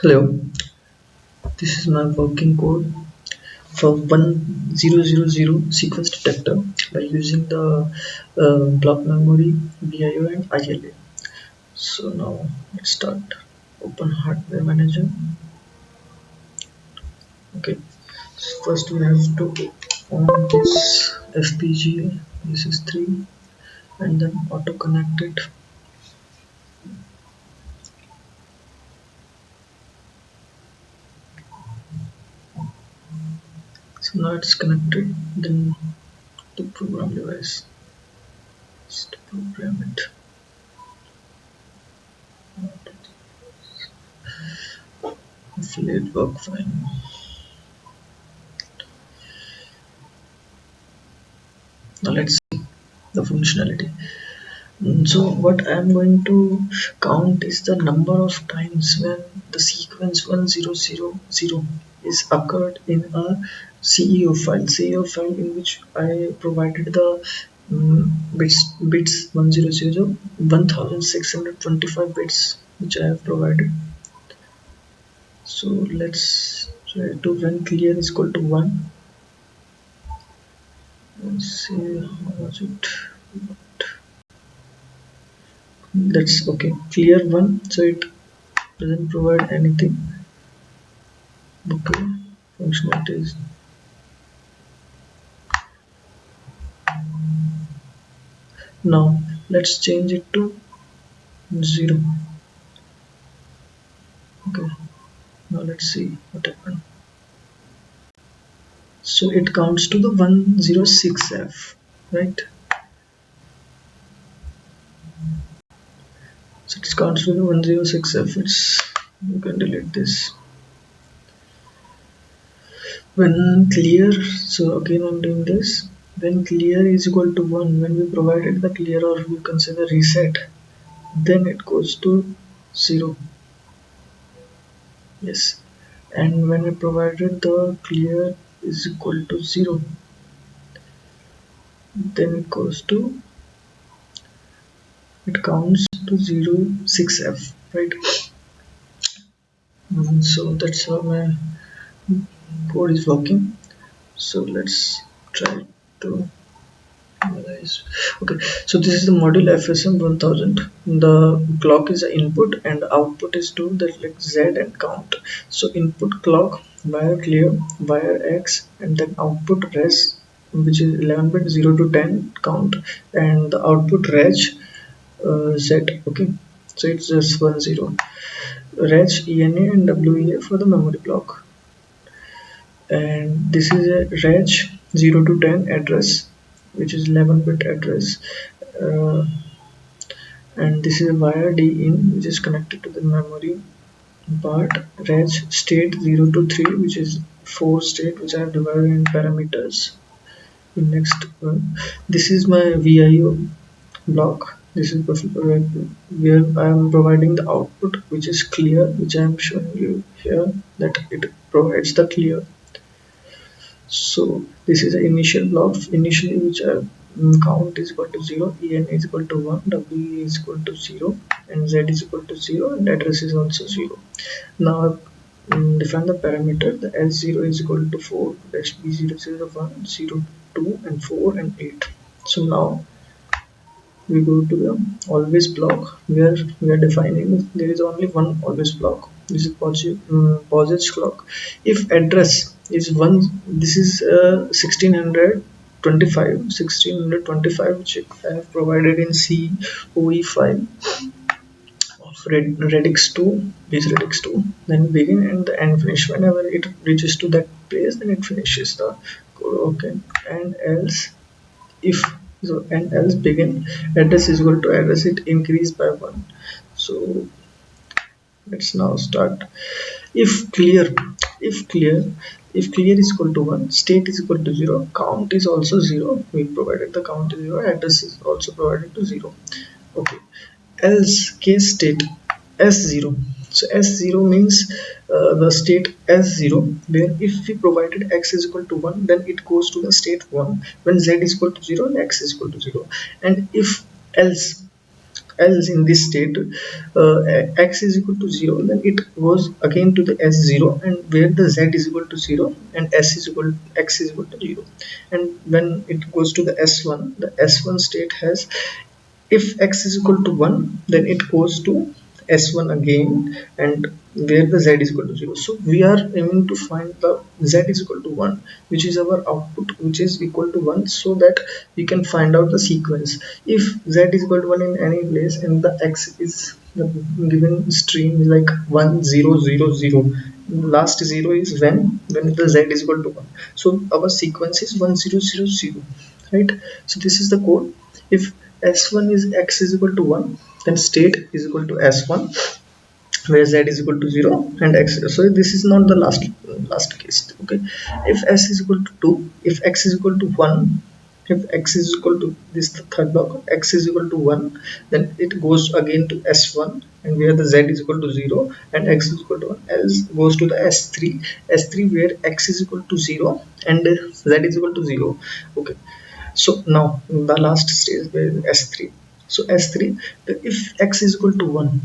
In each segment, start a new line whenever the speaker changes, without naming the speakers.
Hello, this is my working code for 1000 sequence detector by using the block memory, BIO and ILA. So now let's start. Open hardware manager. Okay, so first we have to on this FPGA. This is 3 and then auto connect it. So now it's connected. Then the program device. Just program it. Affiliate work file. Now let's see the functionality. So what I'm going to count is the number of times when the sequence 1000 is occurred in a CEO file in which I provided the bits 1000 1625 bits which I have provided. So let's try to when clear is equal to 1. Let's see how was it. That's okay. Clear 1, so it doesn't provide anything. Okay, functionalities. Now let's change it to 0. Okay, now let's see what happened. So it counts to the 106F, right? So it counts to the 106F. It's you can delete this. When clear, so again I'm doing this. When clear is equal to 1, when we provided the clear or we consider reset, then it goes to 0. Yes, and when I provided the clear is equal to 0, then it goes to it counts to 06F, right? So that's how my code is working. So let's try to analyze. Okay, so this is the module FSM 1000. The clock is the input and the output is to the like Z and count. So input clock wire clear wire X and then output res, which is 11 bit 0 to 10 count, and the output reg Z. Okay, so it's just 10 reg ENA and WEA for the memory block, and this is a reg 0 to 10 address, which is 11 bit address, uh, and this is a wire D in which is connected to the memory part. Reg state 0 to 3, which is 4 state which are divided in parameters. The next one, this is my VIO block. This is where I am providing the output, which is clear, which I am showing you here that it provides the clear. So this is the initial block initially, which count is equal to 0, en is equal to 1, w is equal to 0, and z is equal to 0, and address is also 0. Now define the parameter. The s0 is equal to 4 dash b0 0 1 0 2 and 4 and 8. So now we go to the always block where we are defining there is only one always block. This is POSIX clock. If address is 1, this is 1625 which I have provided in COE file of Redix2, base Redix2. Then begin and the end finish. Whenever it reaches to that place, then it finishes the code. Okay, and else if so and else begin address is equal to address, it increase by 1. So let's now start. If clear if clear if clear is equal to 1, state is equal to 0, count is also 0, we provided the count is 0, address is also provided to 0. Okay, else case state s0. So s0 means the state s0 where if we provided x is equal to 1, then it goes to the state 1 when z is equal to 0 and x is equal to 0. And if else else in this state x is equal to 0, then it goes again to the s0, and where the z is equal to 0 and x is equal to 0. And when it goes to the s1, the s1 state has, if x is equal to 1, then it goes to s1 again, and where the z is equal to 0. So we are aiming to find the z is equal to 1, which is our output, which is equal to 1, so that we can find out the sequence. If z is equal to 1 in any place and the x is the given stream is like 1 0 0 0, last 0 is when the z is equal to 1, so our sequence is 1 0 0 0, right? So this is the code. If s1 is x is equal to 1, then state is equal to s1, where z is equal to 0 and x. So this is not the last case. Okay, if s is equal to 2, if x is equal to 1, if x is equal to this third block, x is equal to 1, then it goes again to s1, and where the z is equal to 0 and x is equal to 1, else goes to the s3 where x is equal to 0 and z is equal to 0. Okay, so now the last stage is s3. So s3, if x is equal to 1,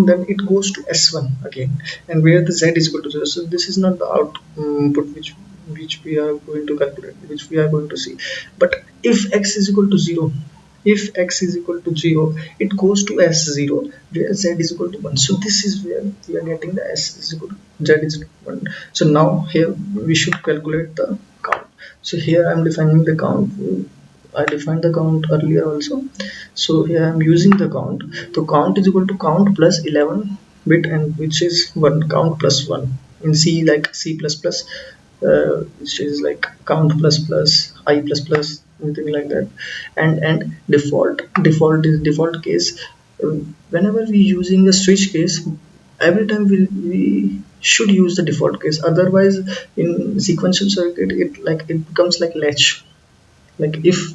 then it goes to s1 again, and where the z is equal to 0. So this is not the output which we are going to calculate, which we are going to see. But if x is equal to 0, if x is equal to 0, it goes to s0, where z is equal to 1. So this is where we are getting the s is equal to z is equal to 1. So now here we should calculate the count. So here I am defining the count. I defined the count earlier also. So here I am using the count. So count is equal to count plus 11 bit, and which is 1, count plus 1 in C, like C++, which is like count plus plus I plus plus, anything like that. And default is default case. Whenever we using the switch case, every time we should use the default case. Otherwise in sequential circuit it becomes like latch. Like if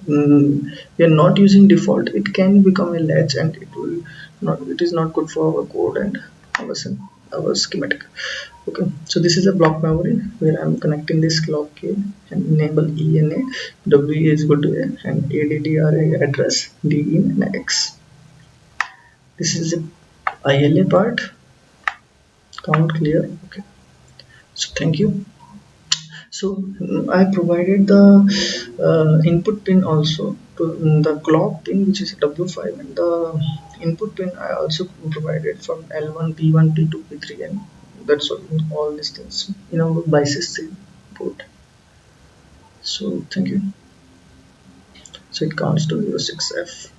we are not using default, it can become a latch, and it is not good for our code and our schematic. Okay, so this is a block memory where I'm connecting this clock key and enable ENA, WE is equal to A, and ADDRA address DE and X. This is the ILA part. Count clear. Okay, so thank you. So I provided the input pin also to the clock pin, which is W5, and the input pin I also provided from L1, P1, P2, P3, and that's all these things in our BISYS port. So thank you. So it counts to 06F.